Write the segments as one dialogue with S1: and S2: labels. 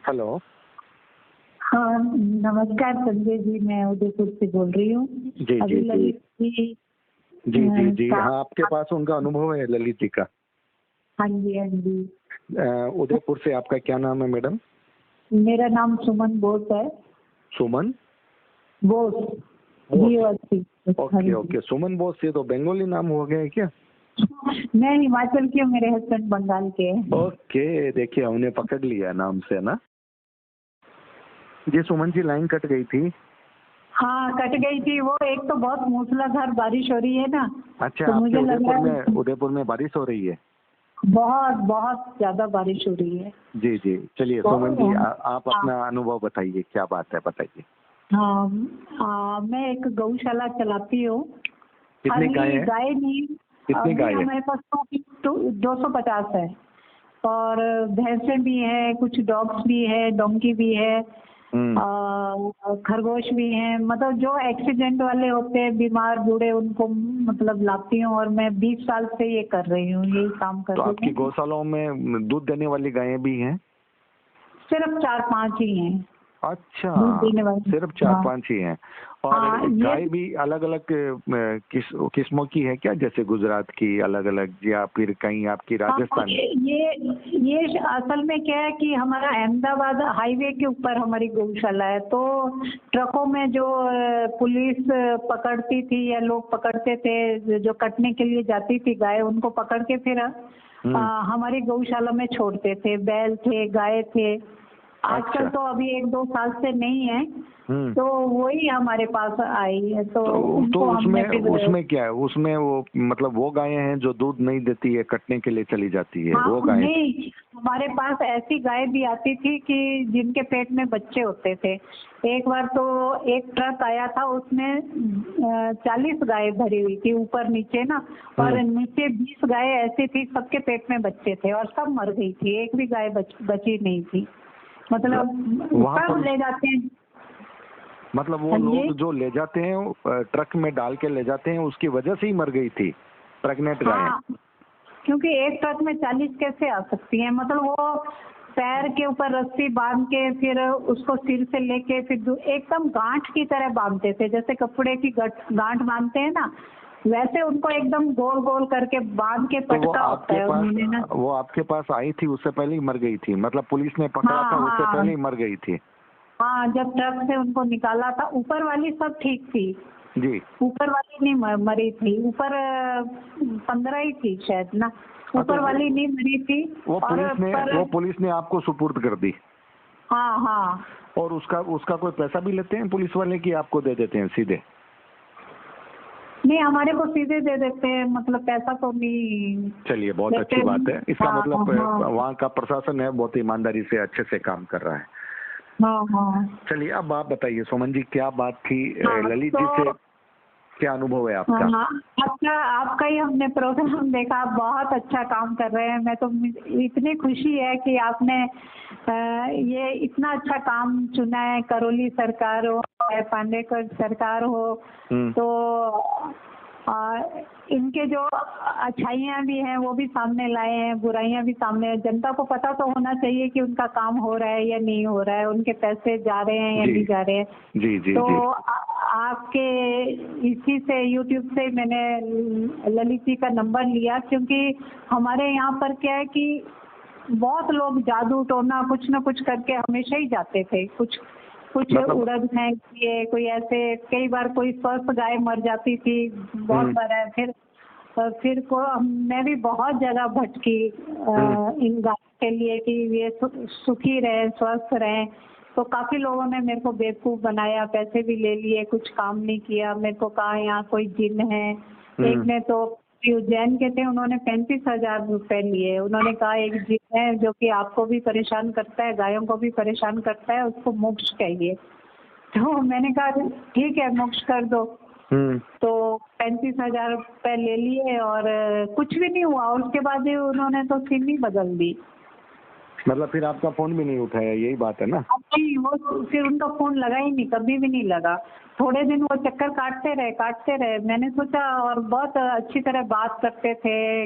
S1: Hello.
S2: हाँ, नमस्कार संजय जी, मैं उदयपुर से बोल रही हूँ।
S1: जी
S2: अभी
S1: जी जी
S2: ललित जी
S1: जी जी जी
S2: का।
S1: हाँ, आपके पास उनका अनुभव है ललित जी का।
S2: हाँ जी, हाँ जी।
S1: उदयपुर से आपका क्या नाम है मैडम?
S2: मेरा नाम सुमन बोस है।
S1: सुमन
S2: बोस।
S1: बोस।
S2: हाँ
S1: ओके
S2: जी।
S1: ओके, सुमन बोस, ये तो बंगाली नाम हो गया है क्या?
S2: मैं हिमाचल की हूँ, मेरे हस्बैंड बंगाल के हैं।
S1: ओके, देखिए हमने पकड़ लिया नाम से ना। जी सुमन जी, लाइन कट गई थी।
S2: हाँ, कट गई थी वो। एक तो बहुत मूसलाधार बारिश हो रही है ना।
S1: अच्छा,
S2: तो
S1: आपके
S2: मुझे लग रहा है
S1: उदयपुर में बारिश हो रही है?
S2: बहुत बहुत ज्यादा बारिश हो रही है।
S1: जी जी, चलिए
S2: तो
S1: सुमन जी, आप
S2: हाँ,
S1: अपना अनुभव बताइए, क्या बात है, बताइए।
S2: हाँ, मैं एक गौशाला चलाती हूँ।
S1: कितनी गाय है?
S2: गाय नहीं।
S1: कितनी
S2: अभी
S1: गाय है?
S2: हमारे पास तो 250 है। और भैंसें भी है, कुछ डॉग्स भी है, डोंकी भी है, खरगोश भी हैं। मतलब जो एक्सीडेंट वाले होते हैं, बीमार बूढ़े, उनको मतलब लाती हूँ। और मैं 20 साल से ये कर रही हूँ, यही काम कर
S1: तो
S2: रही
S1: आपकी
S2: हूँ।
S1: गौशालाओं में दूध देने वाली गायें भी हैं?
S2: सिर्फ 4-5 ही हैं
S1: अच्छा,
S2: दूध देने वाली।
S1: सिर्फ
S2: हाँ
S1: 4-5 ही हैं। और
S2: हाँ,
S1: गाय भी अलग अलग किस्मों की है क्या? जैसे गुजरात की अलग अलग, या फिर कहीं आपकी
S2: हाँ,
S1: राजस्थान?
S2: ये असल में क्या है कि हमारा अहमदाबाद हाईवे के ऊपर हमारी गौशाला है। तो ट्रकों में जो पुलिस पकड़ती थी या लोग पकड़ते थे, जो कटने के लिए जाती थी गाय, उनको पकड़ के फिर हमारी गौशाला में छोड़ते थे। बैल थे, गाय थे। आजकल तो अभी 1-2 साल से नहीं है। तो वही हमारे पास आई है। तो
S1: उसमें क्या है? उसमें वो मतलब वो गायें हैं जो दूध नहीं देती है, कटने के लिए चली जाती है,
S2: हाँ,
S1: वो गायें?
S2: नहीं, हमारे पास ऐसी गाय भी आती थी कि जिनके पेट में बच्चे होते थे। एक बार तो एक ट्रक आया था, उसमें 40 गाय भरी हुई थी, ऊपर नीचे ना। और नीचे 20 गाय ऐसी थी, सबके पेट में बच्चे थे और सब मर गई थी। एक भी गाय बची नहीं थी। मतलब सब ले जाते हैं।
S1: मतलब वो लोग जो ले जाते हैं, ट्रक में डाल के ले जाते हैं, उसकी वजह से ही मर गई थी प्रेग्नेंट गायें?
S2: हाँ, क्योंकि एक ट्रक में 40 कैसे आ सकती हैं? मतलब वो पैर के ऊपर रस्सी बांध के फिर उसको सिर से लेके फिर एकदम गांठ की तरह बांधते थे, जैसे कपड़े की गांठ बांधते हैं ना, वैसे उनको एकदम गोल गोल करके बांध के
S1: तो
S2: पटका होता है उन्होंने ना।
S1: वो आपके पास आई थी, उससे पहले ही मर गई थी? मतलब पुलिस ने पकड़ा था, उससे पहले ही मर गई थी?
S2: हाँ, जब ट्रक से उनको निकाला था, ऊपर वाली सब ठीक थी
S1: जी।
S2: ऊपर वाली नहीं मरी थी। ऊपर 15 ही थी शायद ना। ऊपर वाली नहीं मरी थी।
S1: वो पुलिस ने आपको सुपुर्द कर दी?
S2: हाँ हाँ।
S1: और उसका कोई पैसा भी लेते हैं पुलिस वाले, कि आपको दे देते हैं सीधे?
S2: नहीं, हमारे को सीधे दे देते हैं, मतलब पैसा तो नहीं।
S1: चलिए, बहुत अच्छी बात है। इसका मतलब वहाँ का प्रशासन है, बहुत ईमानदारी से अच्छे से काम कर रहा है।
S2: हाँ हाँ।
S1: चलिए, अब आप बताइए सुमन जी, क्या बात थी ललित जी से? क्या अनुभव है आपका?
S2: आपका ही हमने प्रोग्राम देखा। आप बहुत अच्छा काम कर रहे हैं। मैं तो इतनी खुशी है कि आपने ये इतना अच्छा काम चुना है। करौली सरकार हो, पांडेकर सरकार हो, तो इनके जो अच्छाइयाँ भी हैं वो भी सामने लाए हैं, बुराइयाँ भी सामने। जनता को पता तो होना चाहिए कि उनका काम हो रहा है या नहीं हो रहा है, उनके पैसे जा रहे हैं या नहीं जा रहे हैं।
S1: जी जी
S2: तो
S1: जी।
S2: आपके इसी से यूट्यूब से मैंने ललित जी का नंबर लिया, क्योंकि हमारे यहाँ पर क्या है कि बहुत लोग जादू टोना कुछ न कुछ करके हमेशा ही जाते थे। कुछ उड़द फेंक दिए, कोई ऐसे, कई बार कोई स्वस्थ गाय मर जाती थी, बहुत बार है। फिर मैं भी बहुत जगह भटकी इन गाय के लिए कि ये सुखी रहे, स्वस्थ रहे। तो काफी लोगों ने मेरे को बेवकूफ बनाया, पैसे भी ले लिए, कुछ काम नहीं किया। मेरे को कहा यहाँ कोई जिन है। एक ने तो उज्जैन के थे, उन्होंने 35,000 रुपए लिए। उन्होंने कहा एक जिन है जो कि आपको भी परेशान करता है, गायों को भी परेशान करता है, उसको मोक्ष चाहिए। तो मैंने कहा ठीक है, मोक्ष कर दो। तो 35,000 रुपए ले लिए और कुछ भी नहीं हुआ। उसके बाद उन्होंने तो सिम ही बदल दी।
S1: मतलब फिर आपका फोन भी नहीं उठाया, यही बात है ना?
S2: नहीं, वो फिर उनका फोन लगा ही नहीं, कभी भी नहीं लगा। थोड़े दिन वो चक्कर काटते रहे। मैंने सोचा, और बहुत अच्छी तरह बात करते थे,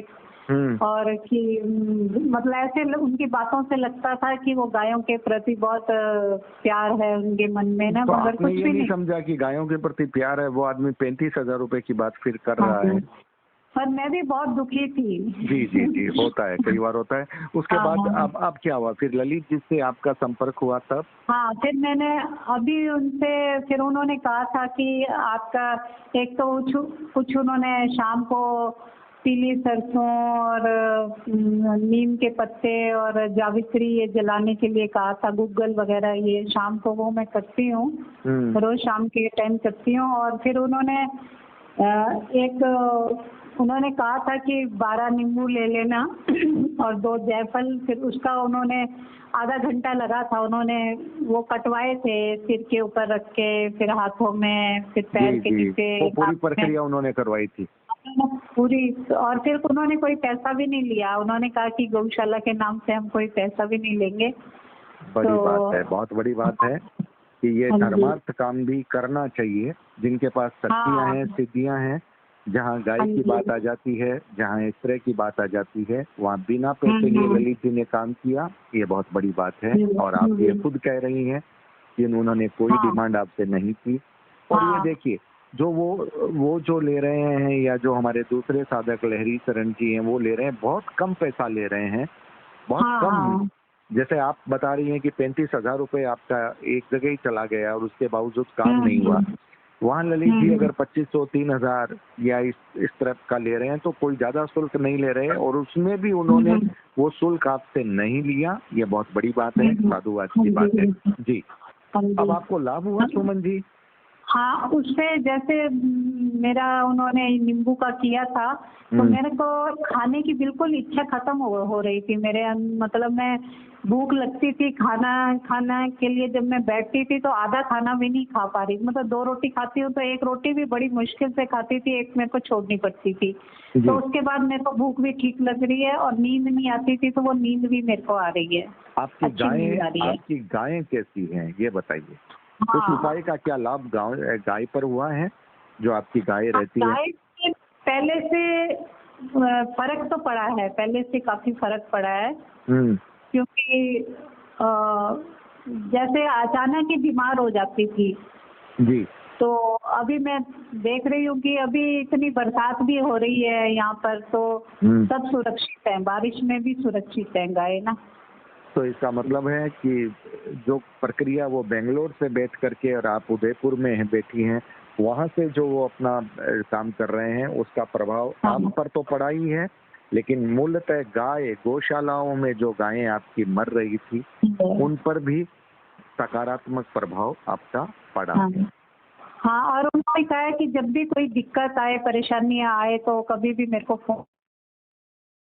S2: और कि मतलब ऐसे उनकी बातों से लगता था कि वो गायों के प्रति बहुत प्यार है उनके मन में ना,
S1: तो
S2: मगर
S1: आपने
S2: कुछ
S1: ये
S2: भी
S1: नहीं
S2: नहीं।
S1: समझा कि गायों के प्रति प्यार है, वो आदमी 35,000 रुपए की बात फिर कर रहा है।
S2: पर मैं भी बहुत दुखी थी।
S1: जी जी जी, होता है, कई बार होता है। उसके बाद अब क्या हुआ फिर? ललित जी से आपका संपर्क हुआ तब?
S2: हाँ, फिर मैंने अभी उनसे, फिर उन्होंने कहा था कि आपका एक तो कुछ उन्होंने शाम को पीली सरसों और नीम के पत्ते और जावित्री ये जलाने के लिए कहा था, गुग्गल वगैरह, ये शाम को वो मैं करती हूँ, रोज शाम के टाइम करती हूँ। और फिर उन्होंने उन्होंने कहा था कि 12 नींबू ले लेना और 2 जायफल। फिर उसका उन्होंने आधा घंटा लगा था, उन्होंने वो कटवाए थे सिर के ऊपर रख के, फिर हाथों में, फिर पैर के नीचे,
S1: वो पूरी प्रक्रिया उन्होंने करवाई थी
S2: पूरी। और फिर उन्होंने कोई पैसा भी नहीं लिया, उन्होंने कहा कि गौशाला के नाम से हम कोई पैसा भी नहीं लेंगे।
S1: बड़ी बात है, बहुत बड़ी बात है कि ये धर्मार्थ काम भी करना चाहिए। जिनके पास शक्तियां हैं, सिद्धियां हैं, जहाँ गाय की बात आ जाती है, जहाँ इस तरह की बात आ जाती है, वहाँ बिना पैसे लिए ललित जी ने काम किया, ये बहुत बड़ी बात है। और आप ये खुद कह रही हैं कि उन्होंने कोई डिमांड आपसे नहीं की। और ये देखिए, जो वो जो ले रहे हैं, या जो हमारे दूसरे साधक लहरी शरण जी हैं, वो ले रहे हैं, बहुत कम पैसा ले रहे हैं, बहुत कम। जैसे आप बता रही हैं कि 35,000 रुपए आपका एक जगह ही चला गया और उसके बावजूद काम नहीं हुआ। वहाँ ललित जी अगर 2,500, 3,000 या इस तरह का ले रहे हैं तो कोई ज्यादा शुल्क नहीं ले रहे हैं, और उसमें भी उन्होंने वो शुल्क आपसे नहीं लिया, ये बहुत बड़ी बात है, साधुवाद की बात है। जी, अब आपको लाभ हुआ सुमन जी?
S2: हाँ, उससे जैसे मेरा उन्होंने नींबू का किया था, तो मेरे को खाने की बिल्कुल इच्छा खत्म हो रही थी मेरे, मतलब मैं भूख लगती थी खाना के लिए, जब मैं बैठती थी तो आधा खाना भी नहीं खा पा रही, मतलब 2 रोटी खाती हूँ तो 1 रोटी भी बड़ी मुश्किल से खाती थी, 1 मेरे को छोड़नी पड़ती थी। तो उसके बाद मेरे को भूख भी ठीक लग रही है और नींद नहीं आती थी, तो वो नींद भी मेरे को आ रही है।
S1: आपकी गायें कैसी हैं ये बताइए? कुछ उपाय का क्या लाभ गाय पर हुआ है, जो आपकी गाय रहती है?
S2: गाय से पहले से फर्क तो पड़ा है, पहले से काफी फर्क पड़ा है, क्योंकि जैसे अचानक ही बीमार हो जाती थी
S1: जी, तो
S2: अभी मैं देख रही हूँ कि अभी इतनी बरसात भी हो रही है यहाँ पर, तो सब सुरक्षित है, बारिश में भी सुरक्षित है गाय ना।
S1: तो इसका मतलब है कि जो प्रक्रिया वो बेंगलोर से बैठ करके और आप उदयपुर में बैठी हैं, वहाँ से जो वो अपना काम कर रहे हैं, उसका प्रभाव आप पर तो पड़ा ही है, लेकिन मूलतः गौशालाओं में जो गायें आपकी मर रही थी, उन पर भी सकारात्मक प्रभाव आपका पड़ा है।
S2: हाँ, और उन्होंने कहा है कि जब भी कोई दिक्कत आए, परेशानियाँ आए, तो कभी भी मेरे को फोन।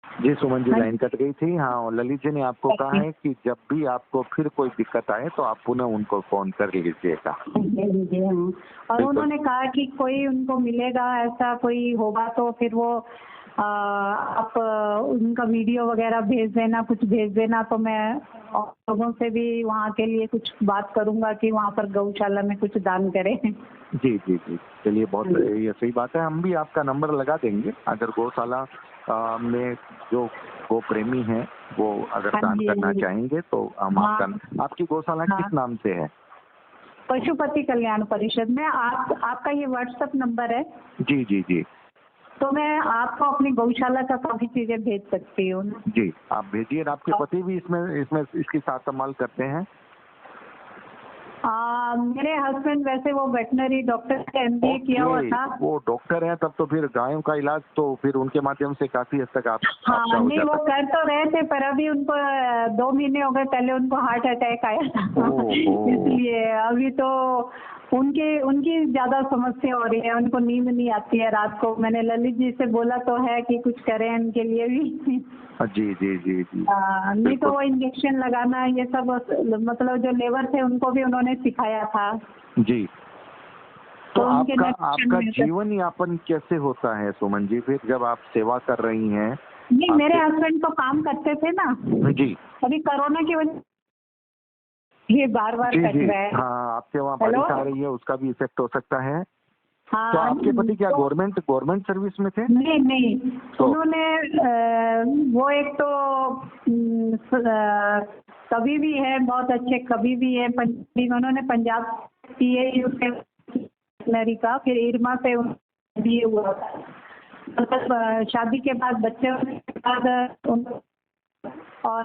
S1: जी सुमन जी, लाइन कट गई थी। हाँ, और ललित जी ने आपको कहा है कि जब भी आपको फिर कोई दिक्कत आए तो आप पुनः उनको फोन कर लीजिएगा।
S2: और उन्होंने कहा कि कोई उनको मिलेगा, ऐसा कोई होगा तो फिर वो आप उनका वीडियो वगैरह भेज देना, कुछ भेज देना, तो मैं लोगों से भी वहाँ के लिए कुछ बात करूँगा कि वहाँ पर गौशाला में कुछ दान करें।
S1: जी जी जी, चलिए, बहुत ये सही बात है। हम भी आपका नंबर लगा देंगे, अगर गौशाला में जो गो प्रेमी हैं वो अगर दान करना चाहेंगे तो हम आपकी गौशाला किस नाम से है?
S2: पशुपति कल्याण परिषद में। आपका ये व्हाट्सएप नंबर है?
S1: जी जी जी, तो
S2: मैं आपको अपनी गौशाला का काफी चीजें भेज सकती हूँ।
S1: जी, आप भेजिए। आपके पति भी इसमें इसकी साथ संभाल करते हैं?
S2: मेरे हस्बैंड वैसे वो वेटनरी डॉक्टर का MBA किया हुआ था।
S1: वो डॉक्टर हैं, तब तो फिर गायों का इलाज तो फिर उनके माध्यम से काफी हद तक आप
S2: नहीं, वो कर तो रहे थे, पर अभी उनको 2 महीने हो गए, पहले उनको हार्ट अटैक आया था। इसलिए अभी तो उनकी ज्यादा समस्या हो रही है, उनको नींद नहीं आती है रात को। मैंने ललित जी से बोला तो है कि कुछ करें उनके लिए भी।
S1: जी जी जी जी,
S2: नहीं तो वो इंजेक्शन लगाना ये सब, मतलब जो लेबर थे उनको भी उन्होंने सिखाया था। जी,
S1: तो आपका जीवन यापन कैसे होता है सुमन जी, फिर जब आप सेवा कर रही हैं?
S2: नहीं, मेरे हस्बैंड तो काम करते थे ना
S1: जी,
S2: अभी कोरोना की वजह ये बार कट रहा है।
S1: हाँ, आपके वहाँ बारिश आ रही है, उसका भी इफेक्ट हो सकता है।
S2: हाँ।
S1: तो आपके पति क्या गवर्नमेंट सर्विस में थे?
S2: नहीं नहीं,
S1: तो
S2: उन्होंने वो एक तो कवि भी है, बहुत अच्छे कवि भी है। उन्होंने पंजाब PAU से का, फिर इरमा से दिए हुआ था। मतलब शादी के बाद बच्चे होने के बाद और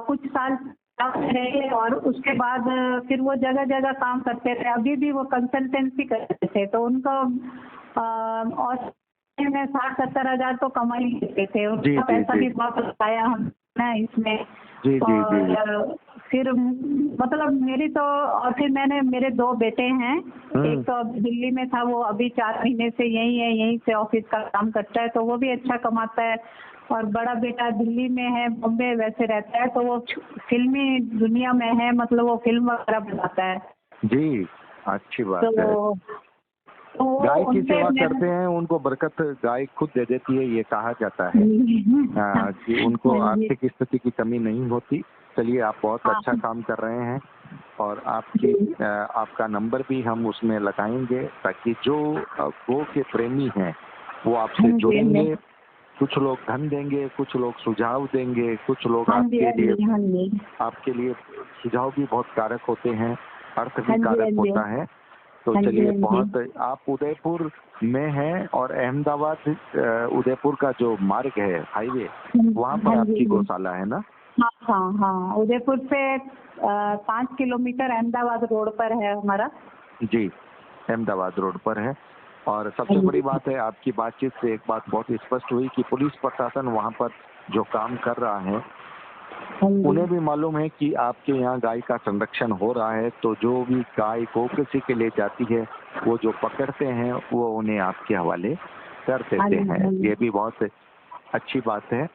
S2: कुछ साल रहे और उसके बाद फिर वो जगह जगह काम करते थे। अभी भी वो कंसल्टेंसी करते थे, तो उनको और में 60-70 हजार तो कमाई लेते थे। उनका पैसा भी बहुत लगाया हमने इसमें।
S1: जी।
S2: फिर मतलब मेरी तो, और फिर मैंने, मेरे 2 बेटे हैं। एक तो दिल्ली में था, वो अभी 4 महीने से यही है, यहीं से ऑफिस का काम करता है, तो वो भी अच्छा कमाता है। और बड़ा बेटा दिल्ली में है, बॉम्बे वैसे रहता है, तो वो फिल्मी दुनिया में है, मतलब वो फिल्म वगैरह बनाता है।
S1: जी, अच्छी बात है।
S2: तो
S1: गाय की सेवा करते हैं, उनको बरकत गाय खुद दे देती है, ये कहा जाता है कि उनको आर्थिक स्थिति की कमी नहीं होती। चलिए, आप बहुत अच्छा काम कर रहे हैं और आपका नंबर भी हम उसमें लगाएंगे, ताकि जो गो के प्रेमी हैं वो आपसे जुड़ेंगे। कुछ लोग धन देंगे, कुछ लोग सुझाव देंगे, कुछ लोग आपके लिए सुझाव भी बहुत कारक होते हैं, अर्थ भी कारक होता है। तो चलिए, बहुत आप उदयपुर में हैं और अहमदाबाद उदयपुर का जो मार्ग है, हाईवे, वहाँ पर आपकी गौशाला है ना?
S2: हाँ, उदयपुर से 5 किलोमीटर अहमदाबाद रोड पर है हमारा। जी,
S1: अहमदाबाद रोड पर है। और सबसे बड़ी बात है, आपकी बातचीत से एक बात बहुत स्पष्ट हुई कि पुलिस प्रशासन वहाँ पर जो काम कर रहा है, उन्हें भी मालूम है कि आपके यहाँ गाय का संरक्षण हो रहा है, तो जो भी गाय को किसी के लिए जाती है, वो जो पकड़ते हैं वो उन्हें आपके हवाले कर देते हैं। ये भी बहुत अच्छी बात है।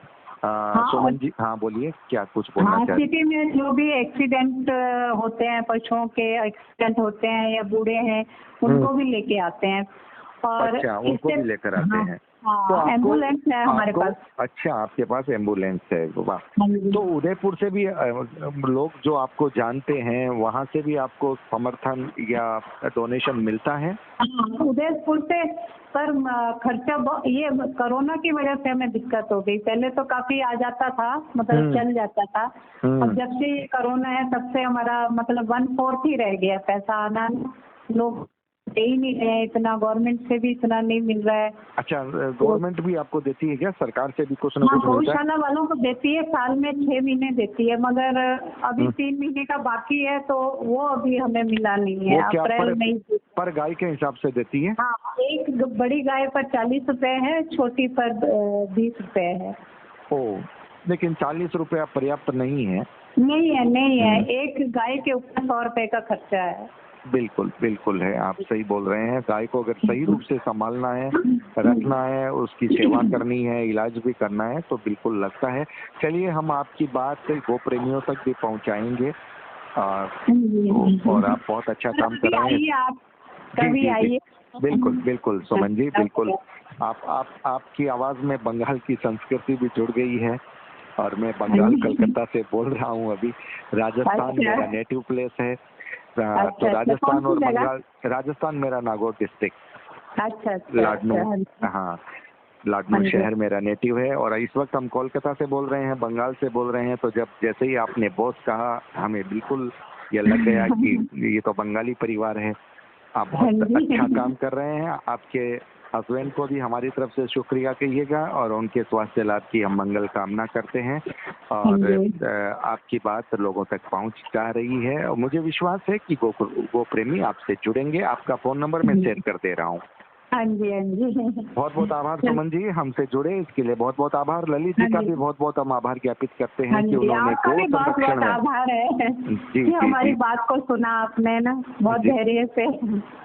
S1: सुमन जी, हाँ बोलिए, क्या कुछ बोलना चाहते हैं?
S2: सिटी में जो भी एक्सीडेंट होते हैं, पशुओं के एक्सीडेंट होते हैं या बूढ़े हैं, उनको भी लेके आते हैं। और
S1: अच्छा, उनको भी लेकर आते हैं।
S2: तो एम्बुलेंस है हमारे पास।
S1: अच्छा, आपके पास एम्बुलेंस है, वाह। तो उदयपुर से भी लोग जो आपको जानते हैं, वहाँ से भी आपको समर्थन या डोनेशन मिलता है?
S2: उदयपुर से पर खर्चा ये कोरोना की वजह से हमें दिक्कत हो गई। पहले तो काफी आ जाता था, मतलब चल जाता था। अब जब से कोरोना है, तब से हमारा मतलब 1/4 ही रह गया पैसा आना। लोग दे ही नहीं रहे, इतना गवर्नमेंट से भी इतना नहीं मिल रहा है।
S1: अच्छा, गवर्नमेंट भी आपको देती है क्या? सरकार से भी कुछ ना कुछ मिलता है?
S2: गौशाला वालों को देती है, साल में 6 महीने देती है, मगर अभी 3 महीने का बाकी है, तो वो अभी हमें मिला नहीं है। अप्रैल में
S1: पर गाय के हिसाब से देती है?
S2: हाँ, एक बड़ी गाय पर 40 रुपए है, छोटी पर 20 रुपए है।
S1: ओह, लेकिन 40 रुपया पर्याप्त नहीं है।
S2: नहीं है, एक गाय के ऊपर 100 रुपए का खर्चा है।
S1: बिल्कुल है, आप सही बोल रहे हैं। गाय को अगर सही रूप से संभालना है, रखना है, उसकी सेवा करनी है, इलाज भी करना है, तो बिल्कुल लगता है। चलिए, हम आपकी बात गो प्रेमियों तक भी पहुंचाएंगे और आप बहुत अच्छा काम कर रहे हैं।
S2: आप कभी आइए।
S1: बिल्कुल सुमन जी, बिल्कुल। आपकी आवाज में बंगाल की संस्कृति भी जुड़ गई है और मैं बंगाल कलकत्ता से बोल रहा हूँ अभी। राजस्थान मेरा नेटिव प्लेस है। तो राजस्थान और बंगाल, राजस्थान मेरा नागौर डिस्ट्रिक्ट।
S2: अच्छा,
S1: लाडनू, हाँ, लाडनू शहर मेरा नेटिव है। और इस वक्त हम कोलकाता से बोल रहे हैं, बंगाल से बोल रहे हैं। तो जब जैसे ही आपने बॉस कहा, हमें बिल्कुल ये लग गया कि ये तो बंगाली परिवार है। आप बहुत अच्छा काम कर रहे हैं। आपके हस्बैंड को भी हमारी तरफ से शुक्रिया कहिएगा और उनके स्वास्थ्य लाभ की हम मंगल कामना करते हैं। और आपकी बात लोगों तक पहुंच जा रही है और मुझे विश्वास है कि गो प्रेमी आपसे जुड़ेंगे। आपका फोन नंबर मैं शेयर कर दे रहा हूँ।
S2: हाँ जी।
S1: बहुत बहुत आभार सुमन जी, हमसे जुड़े इसके लिए बहुत बहुत आभार। ललित जी का भी बहुत बहुत हम आभार ज्ञापित करते हैं कि उन्होंने गो संरक्षण में,
S2: आभार है जी, हमारी बात को सुना आपने ना, बहुत धैर्य से।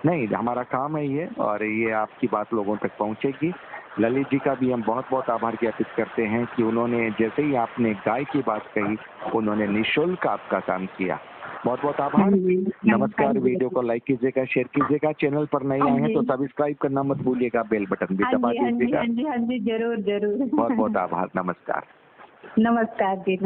S1: नहीं, हमारा काम है ये, और ये आपकी बात लोगों तक पहुंचेगी। ललित जी का भी हम बहुत बहुत आभार ज्ञापित करते हैं कि उन्होंने जैसे ही आपने गाय की बात कही, उन्होंने निःशुल्क आपका काम किया। बहुत बहुत आभार। नमस्कार। वीडियो को लाइक कीजिएगा, शेयर कीजिएगा। चैनल पर नए आए हैं तो सब्सक्राइब करना मत भूलिएगा, बेल बटन भी दबा दीजिएगा।
S2: हाँ जी, जरूर।
S1: बहुत बहुत आभार। नमस्कार
S2: जी।